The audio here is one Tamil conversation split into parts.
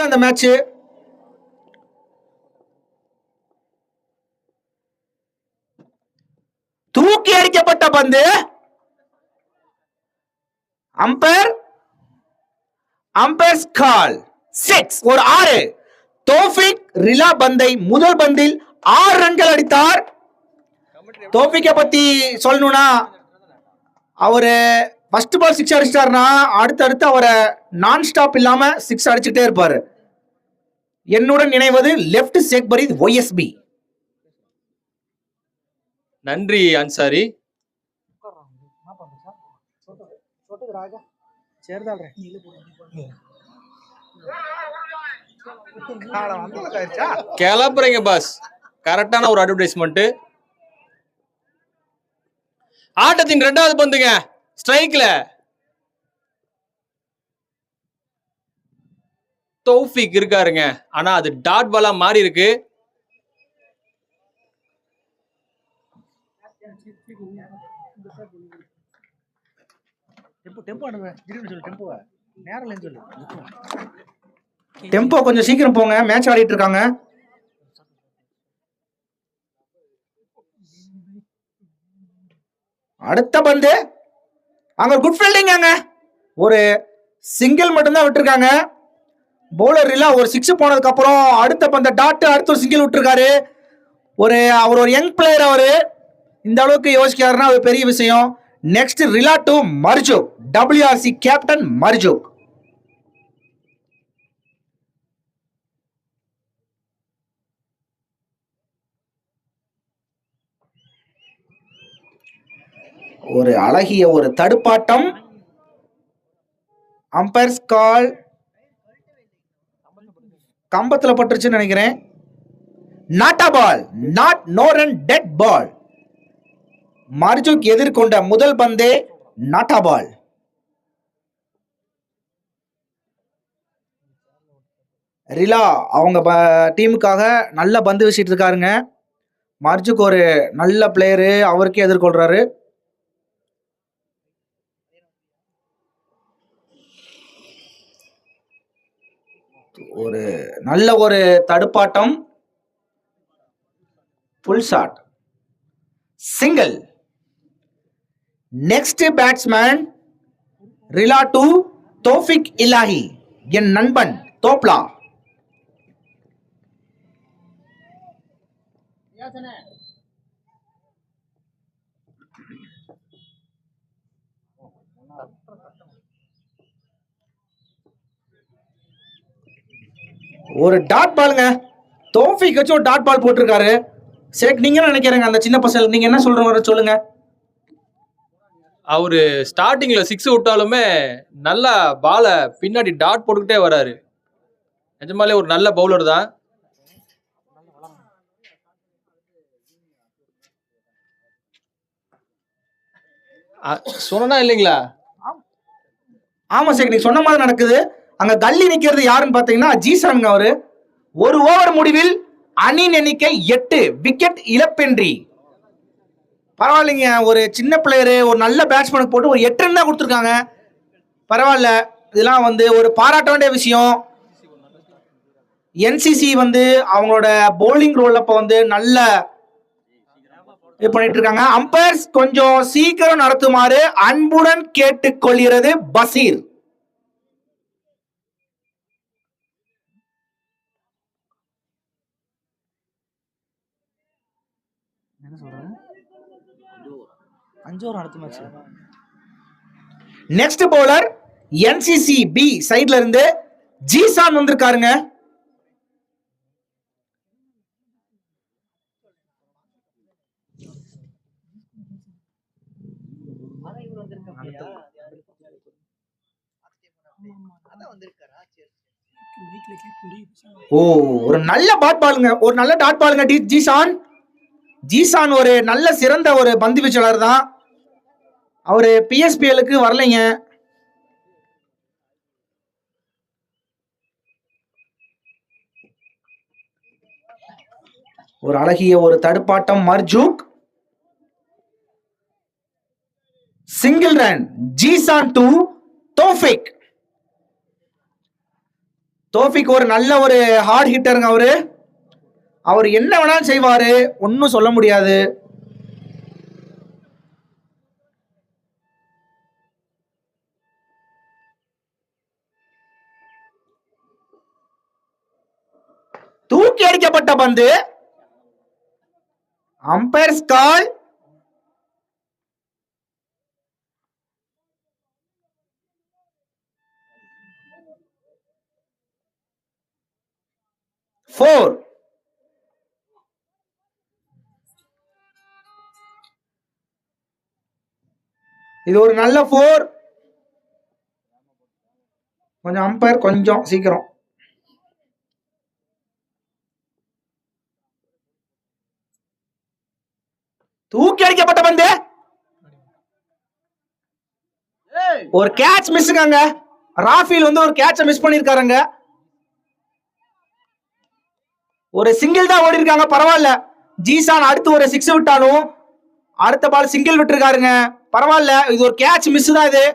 தான் இந்த மேட்ச். தூக்கி அடிக்கப்பட்ட பந்து. அம்பையர் கால் 6. ஒரு 6. தோஃபிக் ரிலா பந்தை முதல் பந்தில் 6 ரன்கள் அடித்தார். தோஃபிக்கை பத்தி சொல்லணும்னா அவரு ஃபர்ஸ்ட் பால் 6 அடிச்சிட்டாருன்னா அடுத்தடுத்து அவரை நான் ஸ்டாப் இல்லாம 6 அடிச்சுட்டே இருப்பாரு. என்னுடன் நினைவது லெப்ட் ஷேக் பரீத் OSB. நன்றி அன்சாரி. கிளப்புறீங்க பாஸ். கரெக்டான ஒரு அட்வர்டைஸ்மெண்ட். ஆட்டத்தின் 2வது பந்துங்க, ஸ்ட்ரைக்ல தௌஃபிக் இருக்காருங்க. ஆனா அது டாட் பாலா மாறி இருக்கு. டெம்போ கொஞ்சம் சீக்கிரம் போங்க, மேட்ச் ஆடிட்டு இருக்காங்க. அடுத்த பந்து அங்க குட் ஃபீல்டிங். ஒரு சிங்கிள் மட்டும்தான் விட்டுருக்காங்க. பவுலர் இல்ல ஒரு 6 போனதுக்கு அப்புறம் அடுத்த பந்த டாட், அடுத்த ஒரு சிங்கிள் விட்டுருக்காரு. அவர் ஒரு யங் பிளேயர். அவரு இந்த அளவுக்கு யோசிக்கிறாருன்னா அது பெரிய விஷயம். Next Rila to Marzook, WRC captain Marzook. ஒரு அழகிய ஒரு தடுப்பாட்டம். அம்பையர்ஸ் கால் கம்பத்துல பட்டுருச்சுன்னு நினைக்கிறேன். Not a ball, not no run, dead ball. Marzook எதிர்கொண்ட முதல் பந்தே நாட் அ பால். ரிலா அவங்க டீமுக்காக நல்ல பந்து வீசிட்டு இருக்காருங்க. மர்ஜூக் ஒரு நல்ல பிளேயரு, அவருக்கே எதிர்கொள்றாரு. ஒரு நல்ல ஒரு தடுப்பாட்டம். Pull shot, single. Next batsman Rila to Thoufiq Ilahi, என் நண்பன் தோப்லா. ஒரு டாட் பாலுங்க. தோஃபிக் வச்சு ஒரு டாட் பால் போட்டிருக்காரு. சரி, நீங்க என்ன நினைக்கிறீங்க அந்த சின்ன பசங்க? நீங்க என்ன சொல்றீங்க சொல்லுங்க. அவரு ஸ்டார்டிங்ல 6 விட்டாலுமே நல்லா பால பின்னாடி டாட் போட்டுக்கிட்டே வராரு. நிஜமாலே ஒரு நல்ல பவுலர் தான். சொன்னா இல்லைங்களா? ஆமா சார், நீங்க சொன்ன மாதிரி நடக்குது. அங்க தள்ளி நிக்கிறது யாருன்னு பாத்தீங்கன்னா ஜீசான். அவரு ஒரு ஓவர் முடிவில் அணியின் எண்ணிக்கை 8, விக்கெட் இழப்பின்றி. பரவாயில்லைங்க, ஒரு சின்ன பிளேயரு ஒரு நல்ல பேட்ஸ்மேனுக்கு போட்டு ஒரு 8 ரன் தான் கொடுத்துருக்காங்க. பரவாயில்ல, இதெல்லாம் ஒரு பாராட்ட வேண்டிய விஷயம். NCC அவங்களோட போலிங் ரோல் அப்ப நல்ல இது பண்ணிட்டு இருக்காங்க. அம்பையர்ஸ் கொஞ்சம் சீக்கிரம் நடத்துமாறு அன்புடன் கேட்டுக்கொள்கிறது Basheer. Next bowler NCC B சைடுல இருந்து ஜீசான் வந்திருக்காருங்க. ஒரு நல்ல டாட் பாலுங்க, ஒரு நல்ல டாட் பாலுங்க ஜீசான். ஜீசான் ஒரு நல்ல சிறந்த ஒரு பந்து வீச்சாளர் தான். அவரு PSPLக்கு வரலைங்க. ஒரு அழகிய ஒரு தடுப்பாட்டம். மர்ஜூக் single run. ஜீசான் to Taufiq. Taufiq ஒரு நல்ல ஒரு ஹார்ட் ஹிட்டருங்க அவரு. அவர் என்ன வேணாலும் செய்வாரு, ஒன்னும் சொல்ல முடியாது. தூக்கி அடிக்கப்பட்ட பந்து. அம்பையர்ஸ் கால். ஃபோர். இது ஒரு நல்ல ஃபோர். கொஞ்சம் அம்பையர் கொஞ்சம் சீக்கிரம். தூக்கி அடிக்கப்பட்ட பந்து. ஒரு கேட்ச் மிஸ்ங்க. ராஃபில் வந்து ஒரு கேட்ச மிஸ் பண்ணிருக்காருங்க. ஒரு சிங்கிள் தான் ஓடி இருக்காங்க, பரவாயில்ல. ஜீசான் அடுத்து ஒரு 6 விட்டாலும் அடுத்த பால் சிங்கிள் விட்டுருக்காருங்க, பரவாயில்ல. இது ஒரு கேட்ச் மிஸ் தான் இது.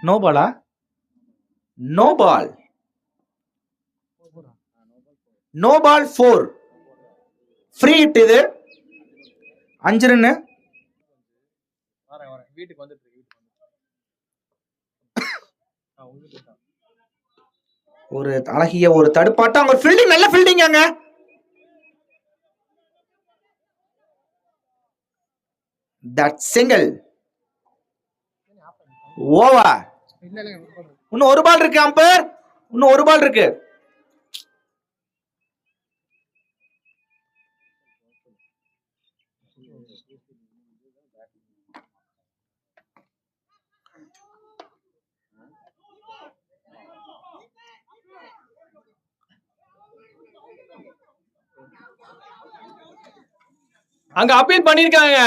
நோ பாலா? No ball. No ball 4. Free hit இது. 5 ரன். வீட்டுக்கு வந்துட்டு ஒரு அழகிய ஒரு தடுப்பாட்டம். அவங்க ஃபீல்டிங் நல்ல ஃபீல்டிங்காங்க. That single. ஓவர். இன்னும் ஒரு பால் இருக்கு அம்பர். இன்னும் ஒரு பால் இருக்கு. அங்க அப்பீல் பண்ணிருக்காங்க,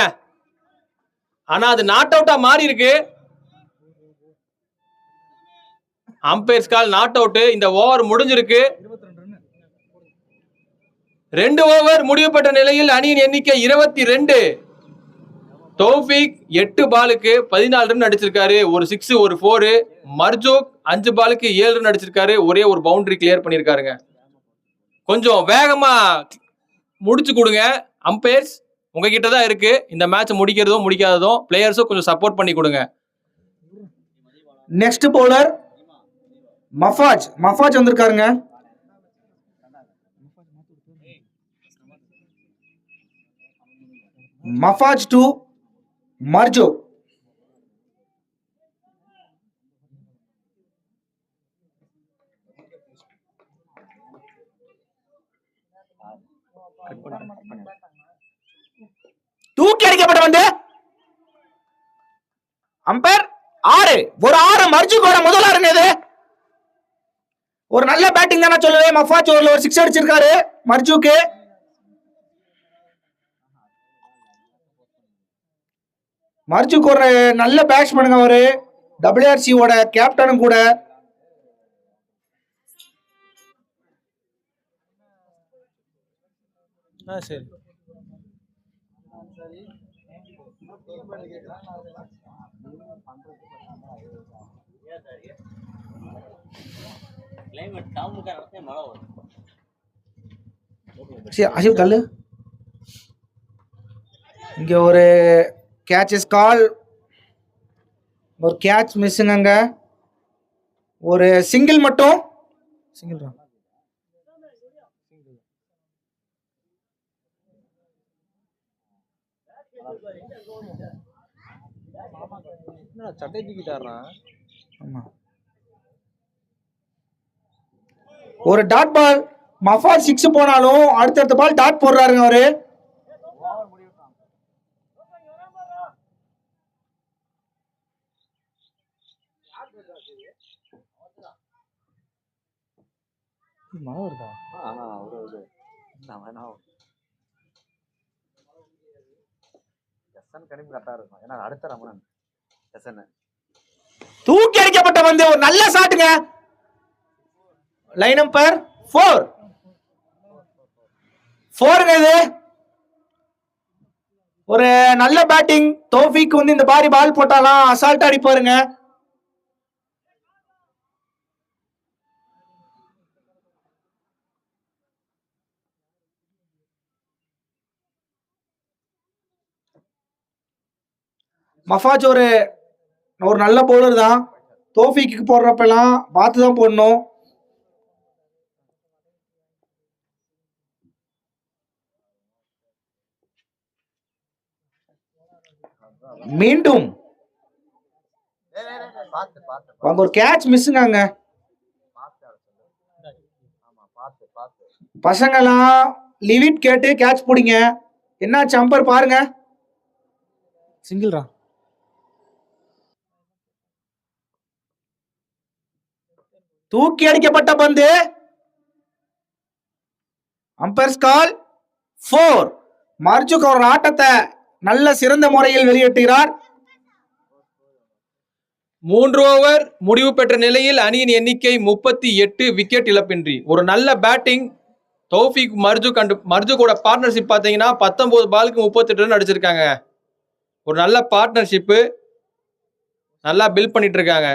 ஆனா அது நாட் அவுட்டா மாறி இருக்கு. Umpires call not out. இந்த ஓவர் முடிஞ்சிருக்கு. 2 ஓவர் முடிவு பெற்ற நிலையில் அணியின் எண்ணிக்கை 22. தௌஃபிக் 8 பாலுக்கு 14 ரன் அடிச்சிருக்காரு. ஒரு 6 ஒரு 4. மர்ஜூக் 5 பாலுக்கு 7 ரன் அடிச்சிருக்காரு. ஒரே ஒரு பவுண்டரி கிளியர் பண்ணிருக்காருங்க. கொஞ்சம் வேகமா முடிச்சு கொடுங்க அம்பையர்ஸ், உங்ககிட்ட தான் இருக்கு. இந்த மேட்ச் முடிக்கிறதும் முடிக்காததும் பிளேயர்ஸும் கொஞ்சம் சப்போர்ட் பண்ணி கொடுங்க. நெக்ஸ்ட் பவுலர் மஃபாஜ் வந்திருக்காருங்க. மஃபாஜ் டு மர்ஜோ. தூக்கி அடிக்கப்பட்ட வந்து அம்பர் 6. ஒரு 6 மர்ஜுக்கோட முதல் ஆறுங்க இது. ஒரு நல்ல பேட்டிங் தான் நான் சொல்லுவேன். மஃபாஜ் ஒரு 6 அடிச்சிருக்காரு மர்ஜுக்கு. மர்ஜுக்கு ஒரு நல்ல பேட்ஸ்மேனுங்க அவரு. WRCயோட கேப்டனும் கூட. சரி. அசிவ் கல்லு. இங்க ஒரு கேட்சஸ் கால். ஒரு கேட்ச் மிஸ்ஸுங்க. ஒரு சிங்கிள் மட்டும். சிங்கிள் தான். சட்டை தூக்கிட்டாரா? ஒரு டாட் பால். மஃபாஜ் 6 போனாலும் அடுத்தடுத்த பால் டாட் போடுறாருங்க அவரு. மழை வருதா? தூக்கி அடிக்கப்பட்ட பந்து, ஒரு நல்ல ஷாட்டுங்க. Line number 4 4ங்க. இது ஒரு நல்ல பேட்டிங். தௌஃபீக் வந்து இந்த மாதிரி பால் போட்டாலாம் அசால்ட்டா அடிப்பாருங்க. மஃபாஜ் ஒரு நல்ல பவுலர் தான். தௌஃபீக்கு போடுறப்பெல்லாம் பார்த்து தான் போடணும். மீண்டும் அங்க ஒரு கேட்ச் மிஸ்ஸுங்க. பசங்கெல்லாம் லிவிட் கேட்டு கேட்ச் பிடிங்க. என்னாச்சு அம்பர் பாருங்க. சிங்கிள்ரா. தூக்கி அடிக்கப்பட்ட பந்து. அம்பர்ஸ் கால் 4. மர்ஜுக் அவர் ஆட்டத்தை நல்ல சிறந்த முறையில் வெளியேற்றுகிறார். 3 ஓவர் முடிவு பெற்ற நிலையில் அணியின் எண்ணிக்கை 38, விக்கெட் இழப்பின்றி. ஒரு நல்ல பேட்டிங். தௌஃபீக் மர்ஜுக்கோட பார்ட்னர்ஷிப் பார்த்தீங்கன்னா 19 பாலுக்கு 38 ரன் அடிச்சிருக்காங்க. ஒரு நல்ல பார்ட்னர்ஷிப்பு, நல்லா பில்ட் பண்ணிட்டு இருக்காங்க.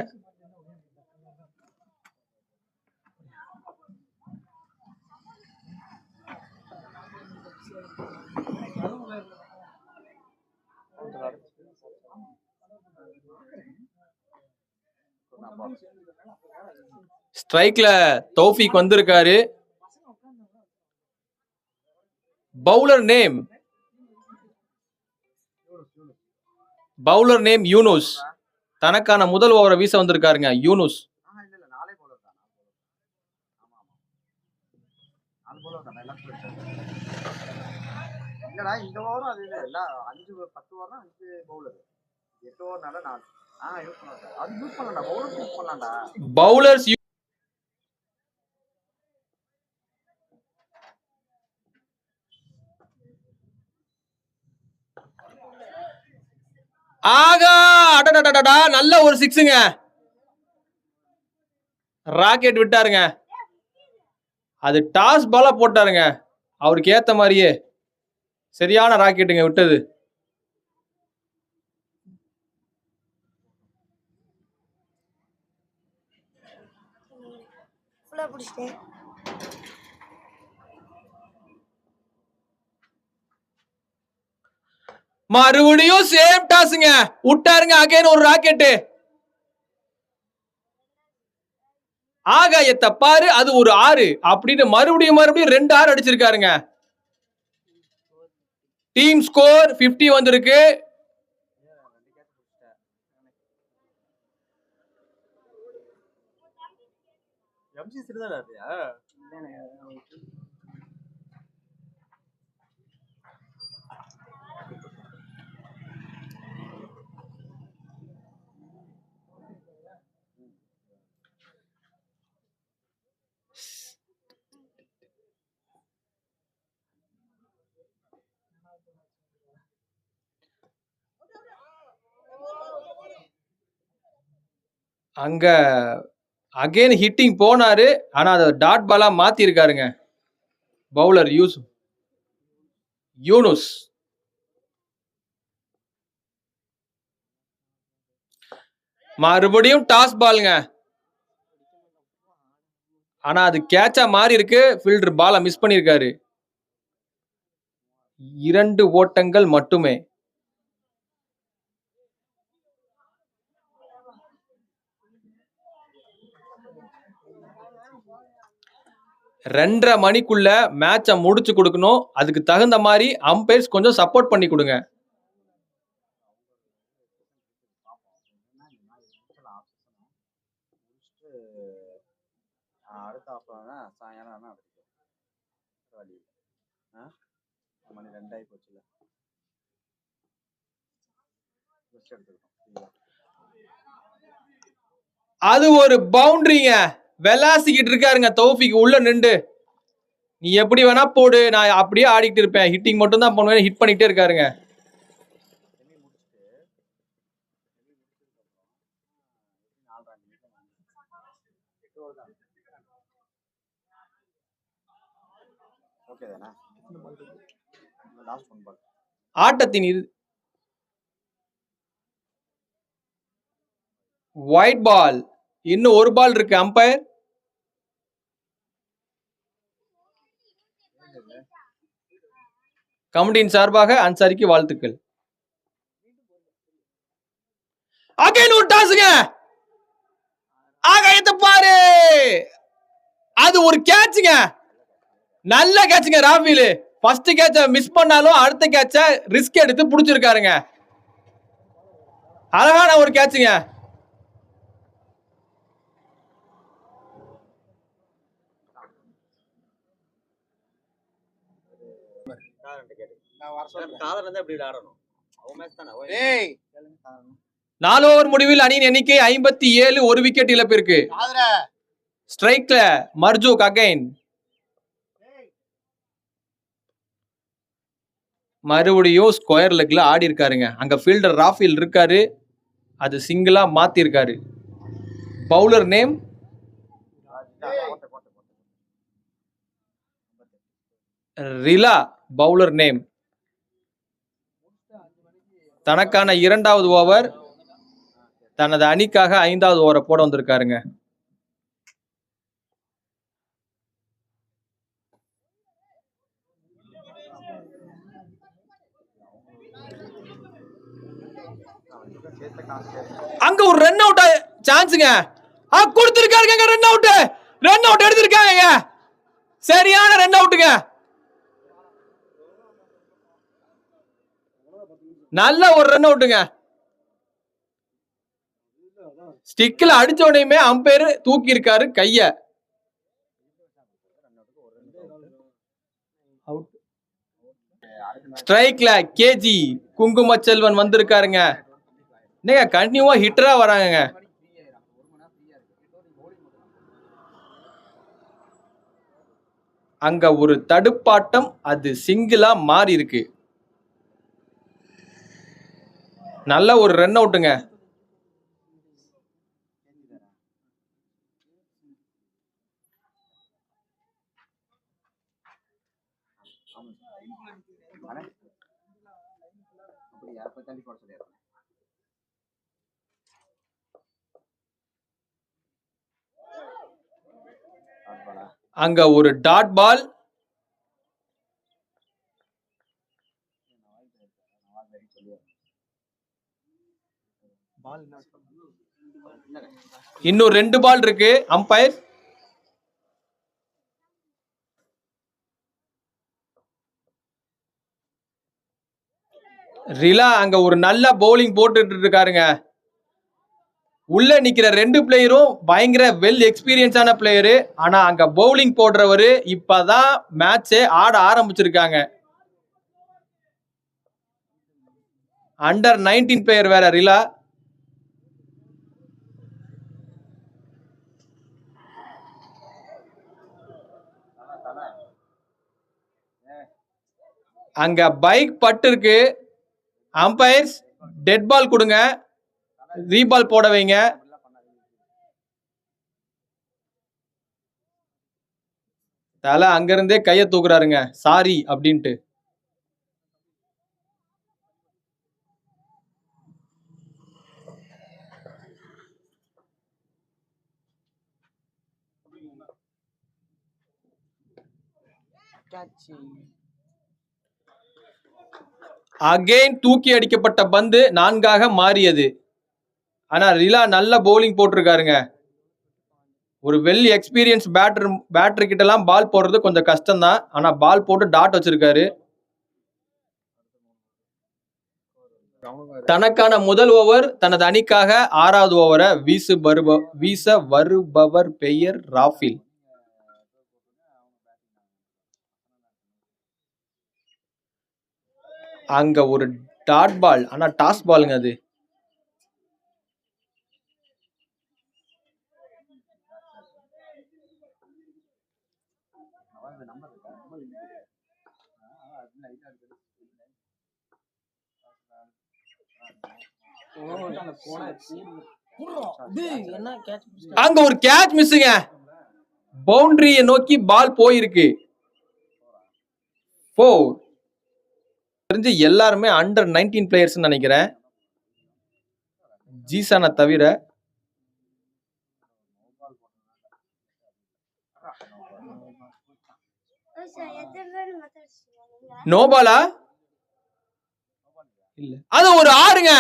ஸ்ட்ரைக்ல தௌஃபீக் வந்திருக்காரு. Bowler name Yunus. தனக்கான முதல் ஓவரை வீச வந்திருக்காருங்க யூனுஸ். பவுலர்ஸ் ஆகா, அடடடடா, நல்ல ஒரு 6ங்க. ராக்கெட் விட்டாருங்க. அது டாஸ் பாலா போட்டாருங்க. அவருக்கு ஏத்த மாதிரியே சரியான ராக்கெட்டுங்க விட்டது. மறுபடியும் சேம் டாஸ்ங்க விட்டாருங்க. அகைன் ஒரு ராக்கெட்டு. ஆகாயத்தை பாரு, அது ஒரு 6 அப்படின்னு மறுபடியும் 2 6 அடிச்சிருக்காருங்க. டீம் ஸ்கோர் 50 வந்திருக்கு. அங்க அகைன் ஹிட்டிங் போனாரு. ஆனா அதை டாட் பாலா மாத்தி இருக்காருங்க பவுலர் யூனுஸ். மறுபடியும் டாஸ் பாலுங்க. ஆனா அது கேட்சா மாறி இருக்கு. ஃபீல்டர் பாலை மிஸ் பண்ணிருக்காரு. 2 ஓட்டங்கள் மட்டுமே. ரெண்டரை மணிக்குள்ள மேட்சை முடிச்சு கொடுக்கணும். அதுக்கு தகுந்த மாதிரி அம்பையர்ஸ் கொஞ்சம் சப்போர்ட் பண்ணி கொடுங்க. அது ஒரு பவுண்டரிங்க. வெலாசிக்கிட்டு இருக்காருங்க தௌஃபீக் உள்ள நின்று. நீ எப்படி வேணா போடு, நான் அப்படியே ஆடிக்கிட்டு இருப்பேன், ஹிட்டிங் மட்டும் தான் பண்ணுவேன், ஹிட் பண்ணிட்டே இருக்காருங்க. ஆட்டத்தின் ஒயிட் பால். இன்னும் ஒரு பால் இருக்கு. அம்பையர் கமிட்டியின் சார்பாக அன்சாரிக்கு வாழ்த்துக்கள். அகைன் ஒரு டாஸுங்க. ஆகாயத்தை பாரு, அது ஒரு கேட்சுங்க. நல்ல கேட்சுங்க. ராஃபில் ஃபர்ஸ்ட் கேட்ச மிஸ் பண்ணாலும் அடுத்த கேட்ச ரிஸ்க் எடுத்து புடிச்சிருக்காருங்க. அழகான ஒரு கேட்சுங்க. நாலு ஓவர் முடிவில் அணியின் எண்ணிக்கை 57. ஒரு விக்கெட் இழப்பிற்கு. ஸ்ட்ரைக்ல மர்ஜூக் அகைன். மறுபடியும் ஸ்கொயர் லெக்ல ஆடி இருக்காருங்க. அங்க ஃபீல்டர் ராஃபில் இருக்காரு, அது சிங்கிளா மாத்தி இருக்காரு. Bowler name Rela. Bowler name. தனக்கான 2வது ஓவர், தனது அணிக்காக 5வது ஓவரை போட வந்திருக்காருங்க. அங்க ஒரு ரன் அவுட் சான்ஸுங்க. கொடுத்திருக்காருங்க. Run out. ரன் அவுட் எடுத்திருக்காங்க. சரியான ரன் அவுட்டுங்க. நல்ல ஒரு ரன் அவுட்டுங்க. ஸ்டிக்ல அடிச்ச உடனே அம்பையர் தூக்கி இருக்காரு கைய. ஸ்ட்ரைக்ல கேஜி குங்கும செல்வன் வந்திருக்காருங்க. கண்டினியூவா ஹிட்டரா வராங்க. அங்க ஒரு தடுப்பாட்டம், அது சிங்கிளா மாறி இருக்கு. நல்ல ஒரு ரன் அவுட்டுங்க. அங்க ஒரு டாட் பால். இன்னும் 2 பால் இருக்கு. அம்பையர் ரிலா அங்க ஒரு நல்ல பவுலிங் போட்டுட்டு இருக்காருங்க. உள்ள நிக்கிற 2 பிளேயரும் பயங்கர வெல் எக்ஸ்பீரியன்ஸான பிளேயரு. ஆனா அங்க பவுலிங் போடுறவரு இப்பதான் மேட்சே ஆட ஆரம்பிச்சிருக்காங்க. அண்டர் 19 பிளேயர் வேற ரிலா. அங்க பைக் பட்டு இருக்கு. அம்பையர்ஸ் டெட் பால் கொடுங்க, ரீபால் போட வைங்க. தலை அங்கிருந்தே கைய தூக்குறாருங்க, சாரி அப்படின்ட்டு. அகைன் தூக்கி அடிக்கப்பட்ட பந்து 4ஆக மாறியது. ஆனா ரிலா நல்ல பவுலிங் போட்டிருக்காருங்க. ஒரு வெல் எக்ஸ்பீரியன்ஸ் பேட்டர் கிட்ட எல்லாம் பால் போடுறது கொஞ்சம் கஷ்டம் தான். ஆனா பால் போட்டு டாட் வச்சிருக்காரு. தனக்கான முதல் ஓவர், தனது அணிக்காக 6வது ஓவரை வீச வருபவர் பெயர் ராஃபில். அங்க ஒரு டாட் பால், ஆனா டாஸ் பாலுங்க அது. அங்க ஒரு கேட்ச் மிஸ்ஸுங்க. பவுண்டரியை நோக்கி பால் போயிருக்கு. 4. தெரிஞ்சு எல்லாருமே அண்டர் 19 பிளேயர்ஸ் நினைக்கிறேன், ஜீசானை தவிர. நோபாலா இல்ல, அது ஒரு 6ங்க.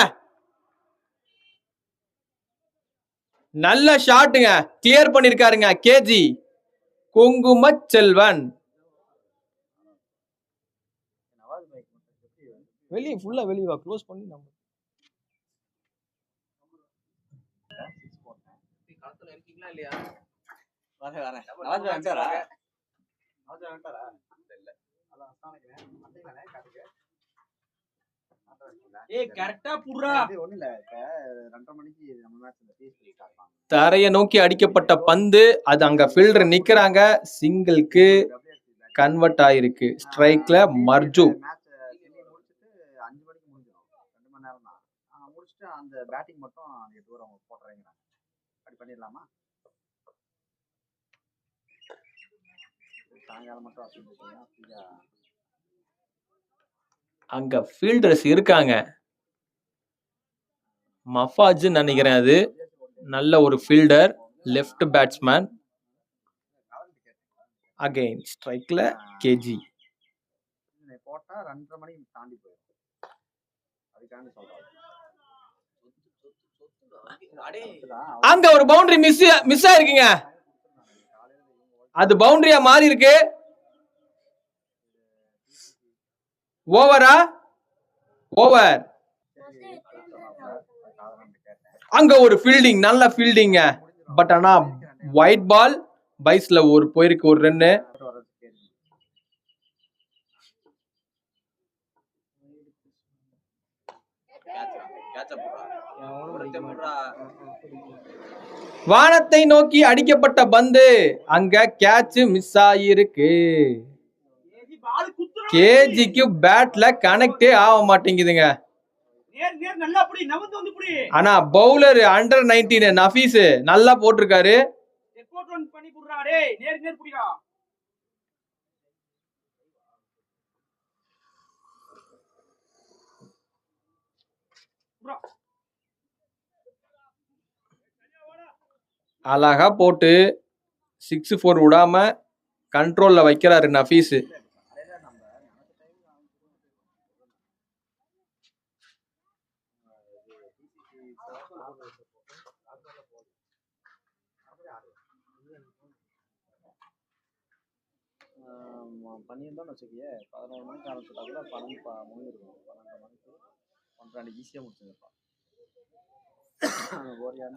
நல்ல ஷாட்டுங்க, கிளியர் பண்ணிருக்காருங்க கேஜி குங்கும செல்வன். வெளியே ஃபுல்லா வெளியே வா, க்ளோஸ் பண்ணி நம்ம தரைய நோக்கி அடிக்கப்பட்ட பந்து, அது அங்க ஃபீல்டர் நிக்கிறாங்க, சிங்கிள்க்கு கன்வெர்ட் ஆயிருக்கு. ஸ்ட்ரைக்ல மர்ஜு. அங்க ஃபீல்டர்ஸ் இருக்காங்க, மஃபாஜ் நினைக்கிறேன், அது நல்ல ஒரு ஃபீல்டர், லெஃப்ட் பேட்ஸ்மேன். அகைன் ஸ்ட்ரைக்ல கேஜி. அங்க ஒரு பவுண்டரி மிஸ் ஆயிருக்குங்க, அது பவுண்டரியா மாறி இருக்கு. ஓவரா? ஓவர். அங்க ஒரு ஃபீல்டிங், நல்ல ஃபீல்டிங்க, பட் ஆனா ஒயிட் பால். பைஸ்ல ஒரு போயிருக்கு, ஒரு ரன்னு. வானத்தை நோக்கி அடிக்கப்பட்ட பந்து, அங்க கேட்ச் மிஸ் ஆயிருக்கு. கேஜிக்கு பேட்ல கனெக்டே ஆக மாட்டேங்குதுங்க. ஆனா பவுலர் அண்டர் 19 நஃபீஸ் நல்லா போட்டிருக்காரு. அழகா போட்டு 6-4 விடாம கண்ட்ரோல்ல வைக்கிறாரு நஃபீஸ்.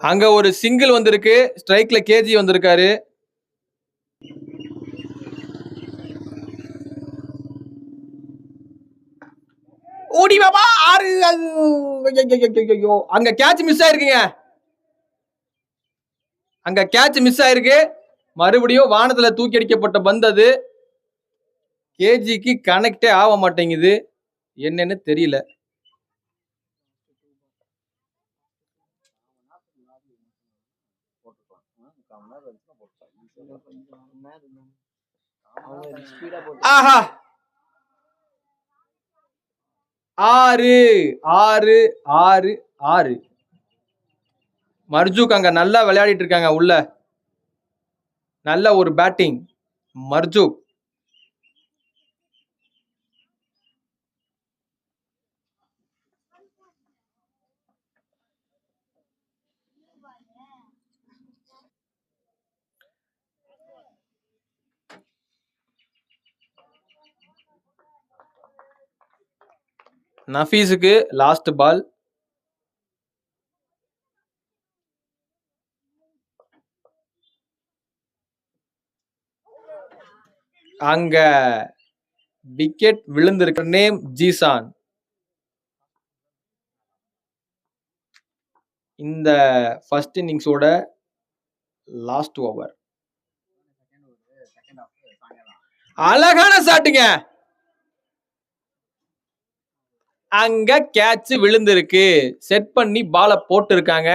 அங்க ஒரு சிங்கிள் வந்திருக்கு, ஸ்ட்ரைக்ல கேஜி வந்திருக்காரு. ஓடி பாபா 6. அங்க கேட்ச் மிஸ் ஆயிருக்குங்க, அங்க கேட்ச் மிஸ் ஆயிருக்கு. மறுபடியும் வானத்துல தூக்கி அடிக்கப்பட்ட பந்து, அது கேஜிக்கு கனெக்டே ஆக மாட்டேங்குது, என்னன்னு தெரியல. ஆஹா, 6. மர்ஜூக் அங்க நல்லா விளையாடிட்டு இருக்காங்க உள்ள, நல்ல ஒரு பேட்டிங் மர்ஜூக். நஃபீஸுக்கு last ball. அங்க விக்கெட் விழுந்திருக்க. நேம் ஜீசான். இந்த ஃபர்ஸ்ட் இன்னிங்ஸோட லாஸ்ட் ஓவர். அழகான ஷாட்டுங்க, அங்க கேட்ச் விழுந்திருக்கு. செட் பண்ணி பால போட்டு இருக்காங்க.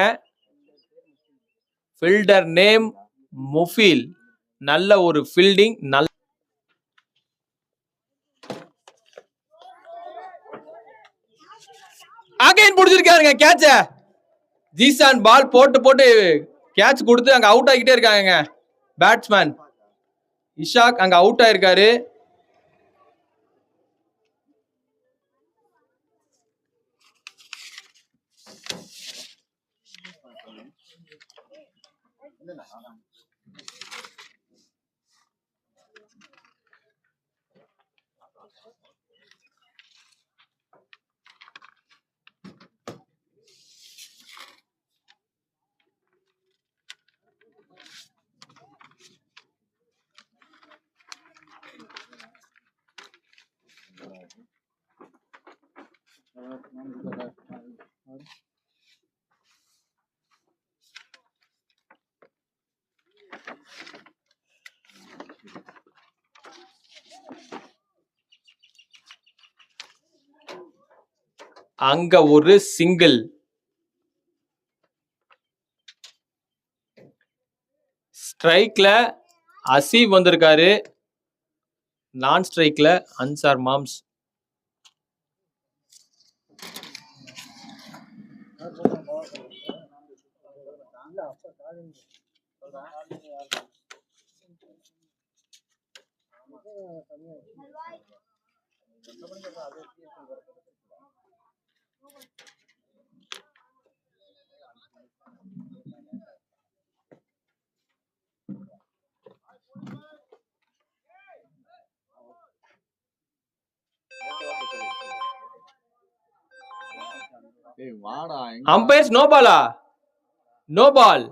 Fielder name Mufil. நல்ல ஒரு ஃபீல்டிங். அகைன் பிடிச்சிருக்காருங்க கேட்ச. ஜீசான் பால் போட்டு கேட்ச் கொடுத்து அங்க அவுட் ஆகிட்டே இருக்காங்க. பேட்ஸ்மேன் இஷாக் அங்க அவுட் ஆயிருக்காரு. அங்க ஒரு சிங்கிள். ஸ்ட்ரைக்ல அசீவ் வந்திருக்காரு. நான் ஸ்ட்ரைக்ல அன்சார் மாம்ஸ். அம்பையர்ஸ் நோ பாலா? No ball.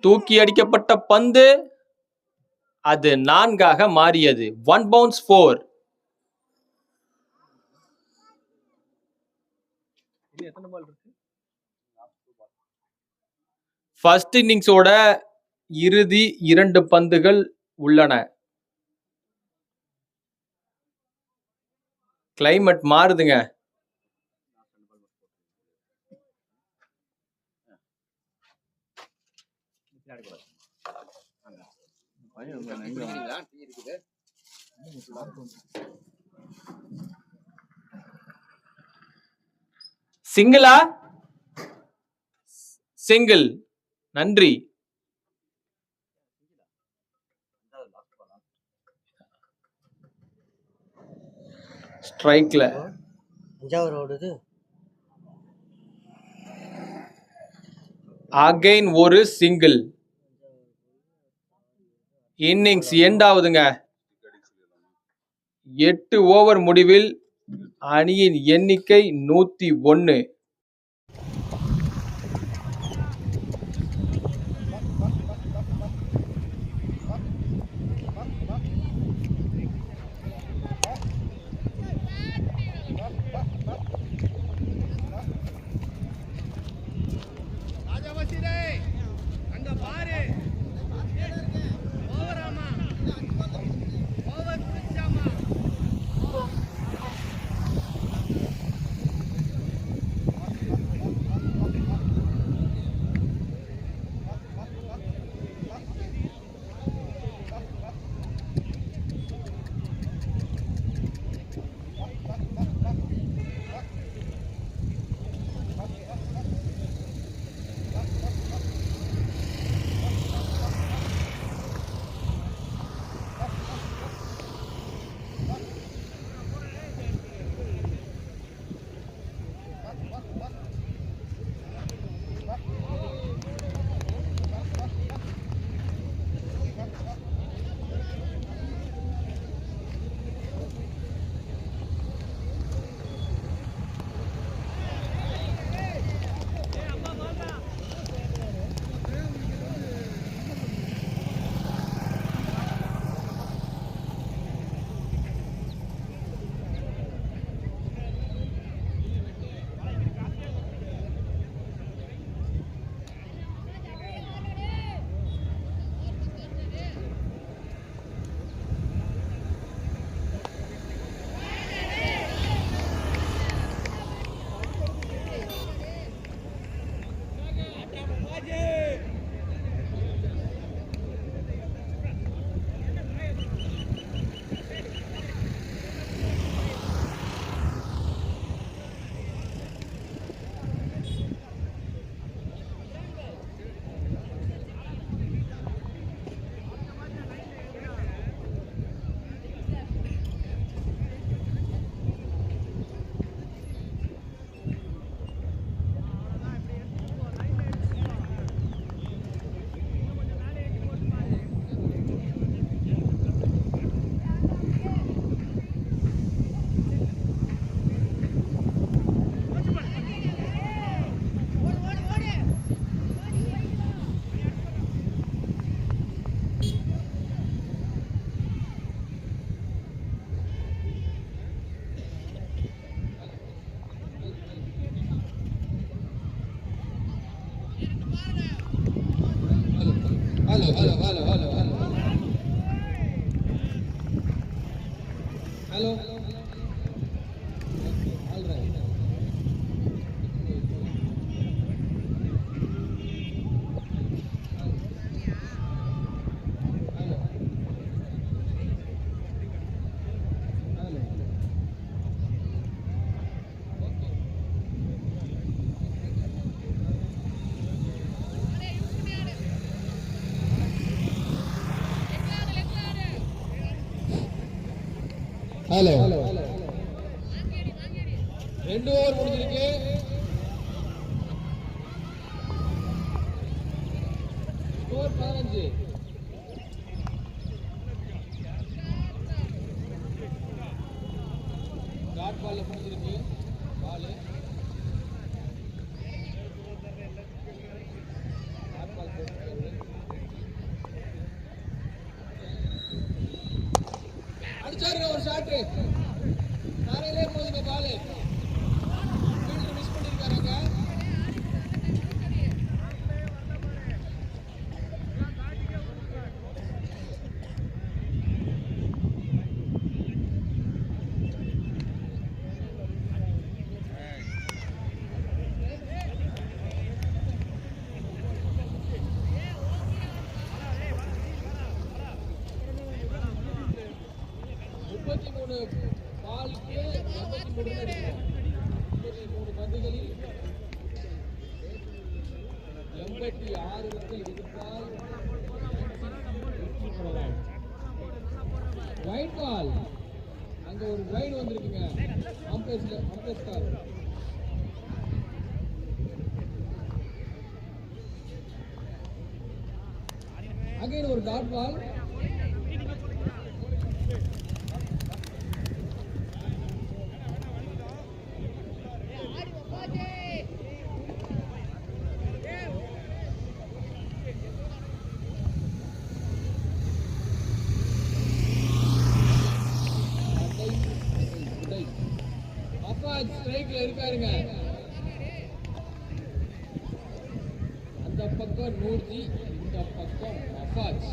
தூக்கி அடிக்கப்பட்ட பந்து அது 4 மாறியது. 1 bounce 4. ஃபர்ஸ்ட் இன்னிங்ஸோட இறுதி 2 பந்துகள் உள்ளன. கிளைமேட் மாறுதுங்க. சிங்கிளா? சிங்கிள். நன்றி. ஸ்ட்ரைக்ல அகைன் ஒரு சிங்கிள். இன்னிங்ஸ் எண்ட் ஆகுதுங்க. 8 ஓவர் முடிவில் அணியின் எண்ணிக்கை 101. ஹலோ 2 ஓவர் முடிஞ்சிருக்கு. ஸ்கோர் 15. டாட் பால்ல முடிஞ்சிருக்கு. பால் டாட் பால் போட்டு அடிச்சாருங்க ஒரு ஷாட். தரையிலே போகுதுங்க பால். Fielder miss பண்ணிருக்காருங்க. பாலுக்கு 83 அடிக்கும். 33 பந்துகளில் 86 ரன்கள் எடுத்தால் வெற்றி பெறலாம். White ball. அங்க ஒரு ரைடு வந்திருக்குங்க. Ampere car. அகைன் ஒரு டாட் பால். ஸ்ட்ரைக்ல இருக்காருங்க. அந்த பக்கம் நூர்ஜி, இந்த பக்கம் மஃபாஜ்.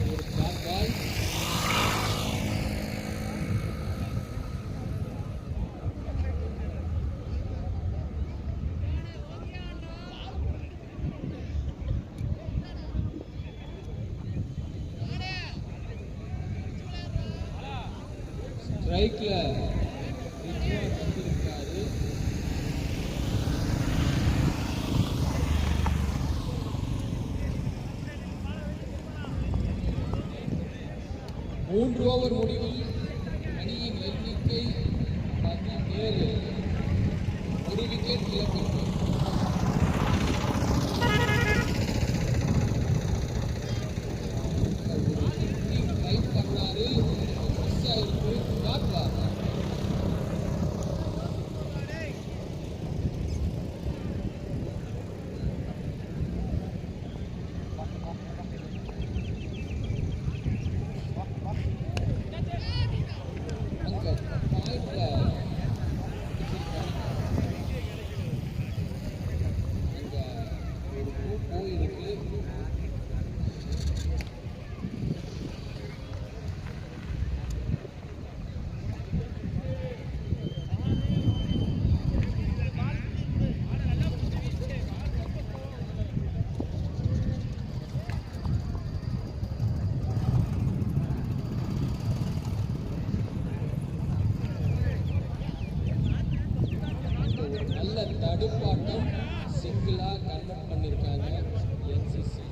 ஒரு ஷாட் பால். ஸ்ட்ரைக்ல ரிஜ்வான் வந்திருக்காரு. மூன்று ஓவர் முடிவில் அணியின் எண்ணிக்கை 17. ஒரு விக்கெட் இழப்பிற்கு. ட்ரை பண்ணாரு. மிஸ் ஆயிருக்கு. Dot ball. நல்ல தடுப்பாட்டம் சிங்கிளா கன்வெர்ட் பண்ணிருக்காங்க என்சிசி.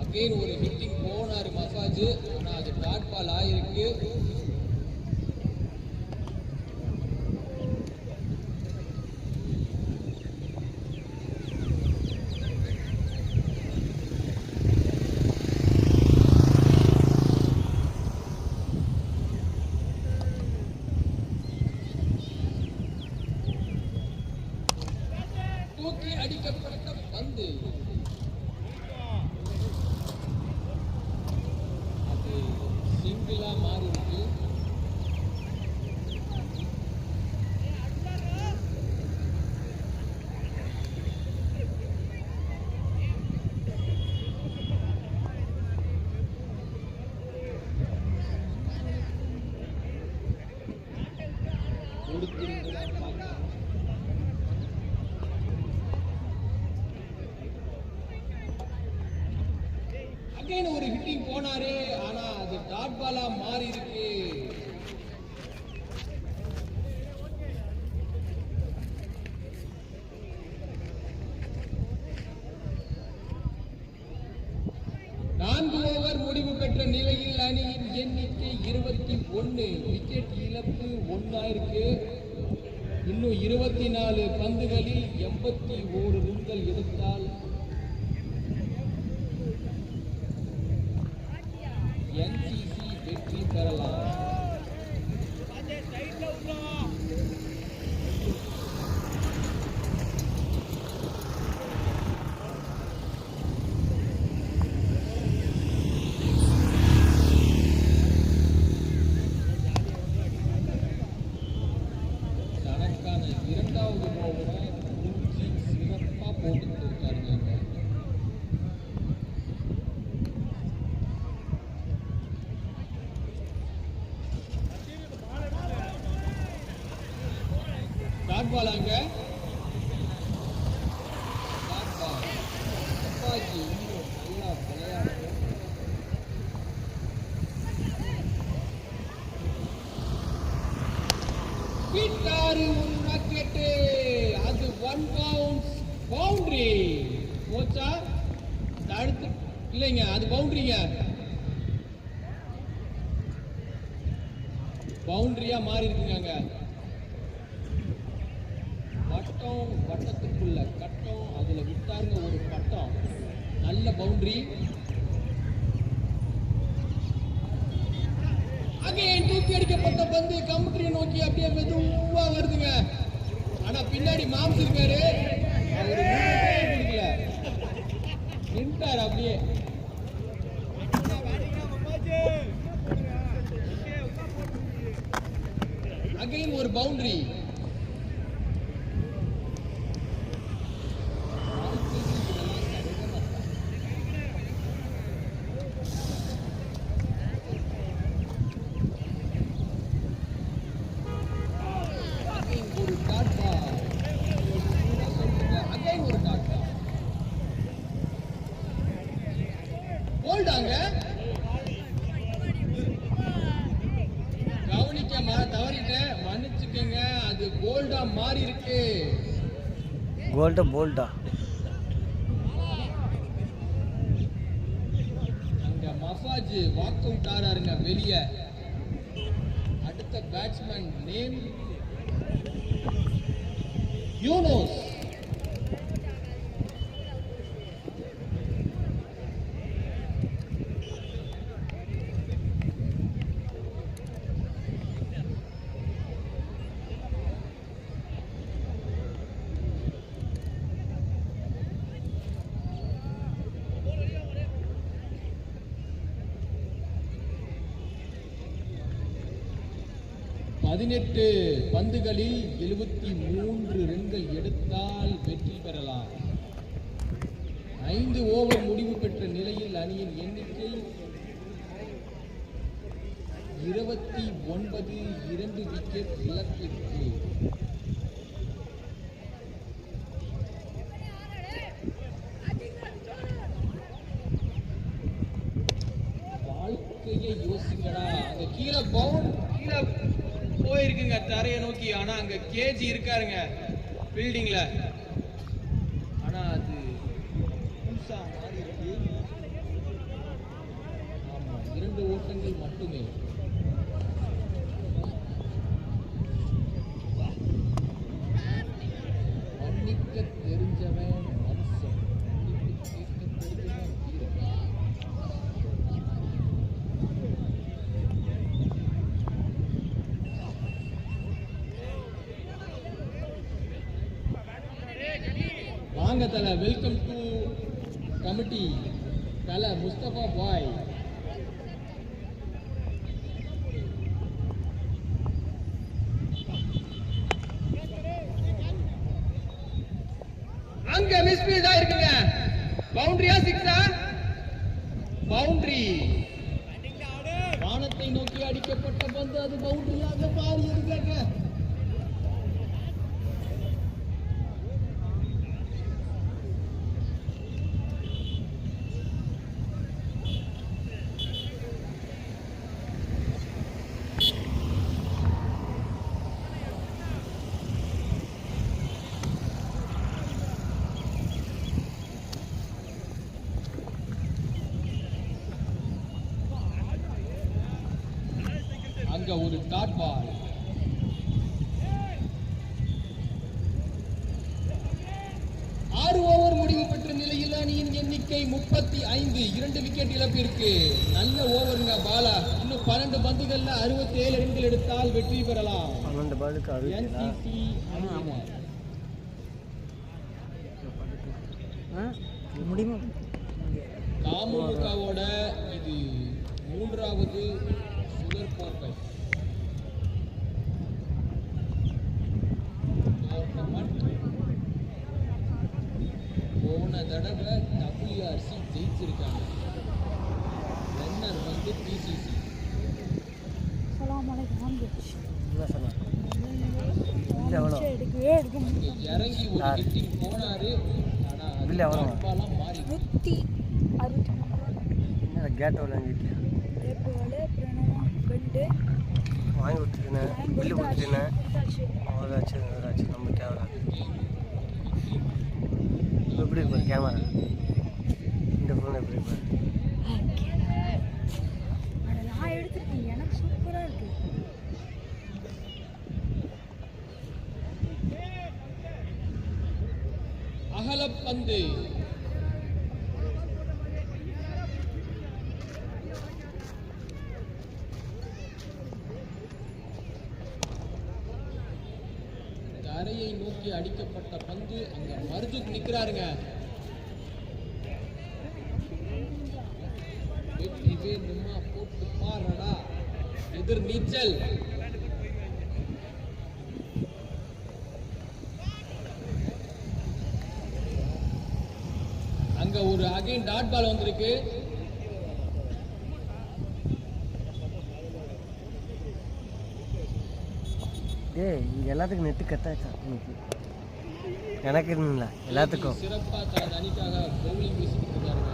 அகைன் ஒரு ஹிட்டிங் போனாரு மஃபாஜ். ஆனா அது டாட் பால் ஆயிருக்கு. அகைன் ஒரு ஹிட்டிங் போனாரு, ஆனா அது டாட் பாலா மாறி இருக்கு. நான்கு ஓவர் முடிவு பெற்ற நிலையில் அணியின் எண்ணிக்கை 21. விக்கெட் இழப்பு 1 இருக்கு. இன்னும் 24 பந்துகளில் 81 ரன்கள் எடுத்தால் NCC வெற்றி பெறலாம். தனக்கான இரண்டாவது ஓவரை சிறப்பா போட்டுட்டு இருக்காருங்க. டாட் பாலாங்க, டாட் பால். அப்பாஜி இன்னும் நல்லா விளையாடுறோம். விட்டாரு ஒரு ராக்கெட்டு, அது 1 பவுன்ஸ் பவுண்டரி. போச்சா? தடுத்து இல்லைங்க, அது பவுண்டரிங்க. பவுண்டரியா மாறி இருக்குங்க. வட்டம், வட்டத்துக்குள்ள கட்டம், அதுல விட்டாருங்க ஒரு பட்டம். நல்ல பவுண்டரி. அகைன் தூக்கி அடிக்கப்பட்ட பந்து கம்பெனியை நோக்கி அப்படியே மெதுவா வருதுங்க. ஆனா பின்னாடி மாம்ஸ் இருக்காரு, அவரு கொடுக்கல, நின்றார் அப்படியே. அகைன் ஒரு பவுண்டரி. கவனிக்க தவறிட்டேன், மன்னிச்சுக்கங்க. அது கோல்டா மாறி இருக்கு. கோல்டா போல்டா. அங்க மஃபாஜ் வாக் அவுட் ஆறாருங்க வெளியே. அடுத்த பேட்ஸ்மேன் நேம் யூனோஸ். பதினெட்டு பந்துகளில் 73 ரன்கள் எடுத்தால் வெற்றி பெறலாம். 5 ஓவர் முடிவு பெற்ற நிலையில் அணியின் எண்ணிக்கை 29. 2 விக்கெட் இழப்பிற்கு. வாழ்க்கையை யோசிங்கடா. அங்க கீழே கீழே போயிருக்குங்க தரையை நோக்கி. ஆனா அங்க கேஜி இருக்காருங்க பில்டிங்ல. ஆனா அது புதுசா மாறி இருக்கு. ஆமா, 2 ஓட்டங்கள் மட்டுமே. மன்னிக்க தெரிஞ்சவன் மனுஷன், மன்னிக்க தெரிஞ்சவன் வீரன். வாங்க தல, வெல்கம் டு கமிட்டி தல முஸ்தபா பாய். அங்க மிஸ்பீல்ட் ஆயிருக்குங்க. பவுண்டரியா சிக்ஸா? பவுண்டரி. வானத்தை நோக்கி அடிக்கப்பட்ட பந்து அது பவுண்டரியாக மாறி இருக்காங்க. அங்க ஒரு டாட் பால். ஆறு ஓவர் முடிவு பெற்ற நிலையில் அணியின் எண்ணிக்கை 35. 2 விக்கெட் இழப்பிற்கு. நல்ல ஓவருங்க பாலா. இன்னும் 12 பந்துகள்ல 67 ரன்கள் எடுத்தால் வெற்றி பெறலாம். 12 பாலுக்கு NCC அணியினர். முடியுமா? தாமுகாவோட இது 3வது சுகர் போக்கை. போன தடவை WRC ஜெயிச்சிருக்காங்க. ரன்னர் வந்து PCC. இறங்கி ஒரு ஹிட்டிங் போனாரு. ஆனா அது மாறி கேட் வாங்கிட்டு வாங்கி கொடுத்துருக்கேன். பில்லு கொடுத்துருக்கேன். அவ்வளோதாச்சு நம்ம தேவை. எப்படி இருப்பார் கேமரா? இந்த ஃபோன் எப்படி இருப்பார்? நான் எடுத்துருக்கேன். எனக்கு சூப்பராக இருக்கு. அகலப்பந்து. தரையை நோக்கி அடிக்கப்பட்ட பந்து. அங்க மர்ஜுக் நிக்கிறாருங்க. வெற்றிவே நிம்மா போட்டு பாருடா. எதிர் நீச்சல். அங்க ஒரு அகைன் டாட் பால் வந்திருக்கு. இங்க எல்லாத்துக்கும் நெட்டு கட்டாச்சா? எனக்கு இருந்துங்களா? எல்லாத்துக்கும் சிறப்பா தனது அணிக்காக பவுலிங் வீசிட்டு இருக்காருங்க.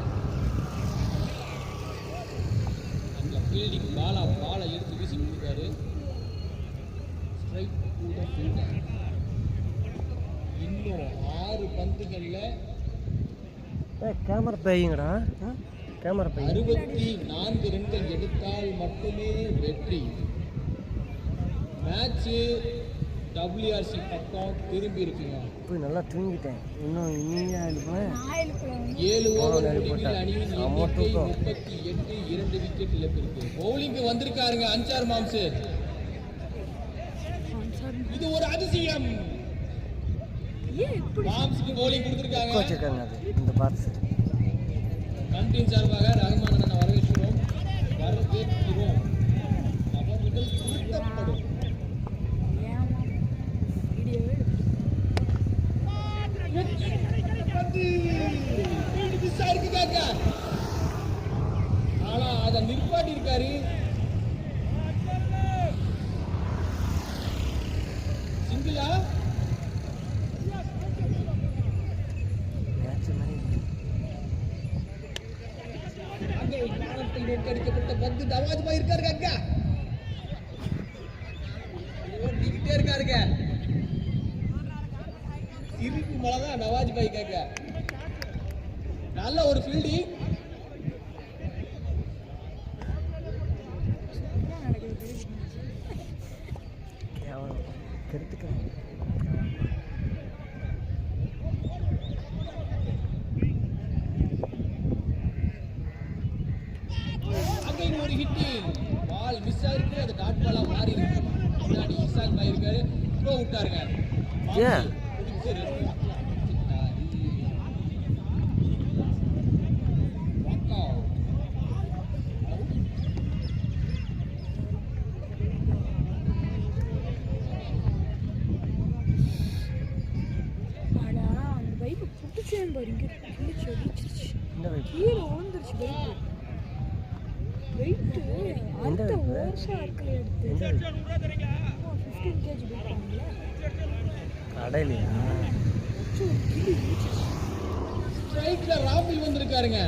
அங்க ஃபீல்டிங் பாலை எடுத்து வீசிட்டு இருக்காரு. Strike to the fielder. இன்னும் 6 பந்துகள்ல கேமரா பையங்கடா. கேமரா பையன் 64 ரன்கள் எடுத்தால் மட்டுமே வெற்றி. மேட்ச் WRC பக்கம் திரும்பி இருக்குங்க. போய் நல்லா தூங்கிட்டேன். இன்னும் இனியா எழுப்பேன். 7 ஓவர் முடிவில் அணியின் எண்ணிக்கை 38. 2 விக்கெட் இழப்பிற்கு. பவுலிங்கு வந்திருக்காருங்க அன்சார் மாம்சு. இது ஒரு அதிசயம். மாம்சுக்கு பவுலிங் கொடுத்திருக்காங்க. வச்சிருக்காங்க அது இந்த பாக்ஸ். கண்டின் சார்பாக ரஹ்மான் அண்ணனை வரவேற்கிறோம். அவர்கள் திருத்தப்படும். ஆனா அதை நிற்பாட்டி இருக்காரு. சிங்கிளா அடிக்கப்பட்ட பந்து நவாஜ் பாய் இருக்காருங்க. அங்க ஓட்டிக்கிட்டே இருக்காருங்க. சிரிப்பு மழைதான் நவாஜ் பாய் கேட்க. நல்ல ஒரு ஃபீல்டிங். அங்க ஒரு ஹிட்டிங். பால் மிஸ் ஆயிருக்கு. அது டாட் பாலா மாறி இருக்கு. முன்னாடி இசாக் பாய் இருக்காரு. த்ரோ விட்டாருங்க. கீழே விழுந்துருச்சு பைக்கு. வெயிட்டு அடுத்த வருஷம் ஆட்களை எடுத்து 15 kg போயிட்டாங்களே. கடையிலையா? ஸ்ட்ரைக்ல ராபில் வந்திருக்காருங்க.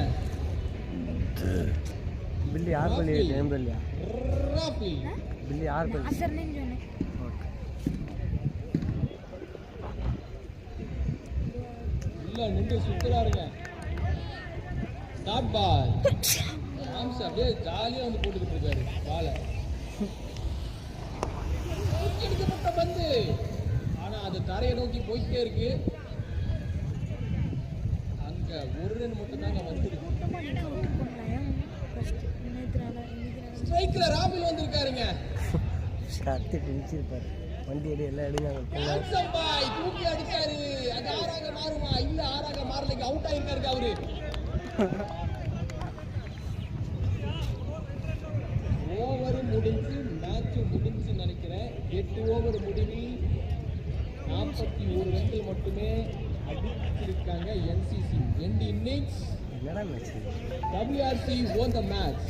பில்லி யார் பள்ளி? நேம் பள்ளியா? ராபில். பில்லி யார் பள்ளி? அசர்னேன்னு சொன்னேன். இல்ல நின்று சுத்துறாருங்க. Dot ball. ஆம்ஸ் அப்படியே ஜாலியா வந்து போட்டுக்கிட்டு இருக்காரு பாலை. அடிக்கப்பட்ட பந்து, ஆனா அது தரையை நோக்கி போயிட்டே இருக்கு. அங்க ஒரு ரன் மட்டும் தாங்க வந்திருக்கு. மொத்தமாக நீங்கள் அவுட் பண்ணலாம். ஃபர்ஸ்ட் இன்னைக்கு ஸ்ட்ரைக்ல ராபில் வந்திருக்காருங்க. கத்தி பிடிச்சிருப்பாரு. வண்டி எடு எல்லாம் எடுங்க. ஹேண்ட்ஸம் பாய் தூக்கி அடிச்சாரு. அது 6ஆக மாறுமா? இல்ல 6ஆக மாறலைங்க. அவுட் ஆயிருக்காரு அவரு. ஓவர் முடிஞ்சு மேட்ச் முடிஞ்சு நினைக்கிறேன். 8 ஓவர் முடிவில் 41 ரன்கள் மட்டுமே அடிச்சிருக்காங்க NCC. எண்ட் இன்னிங்ஸ் என்னடா match? WRC won the match.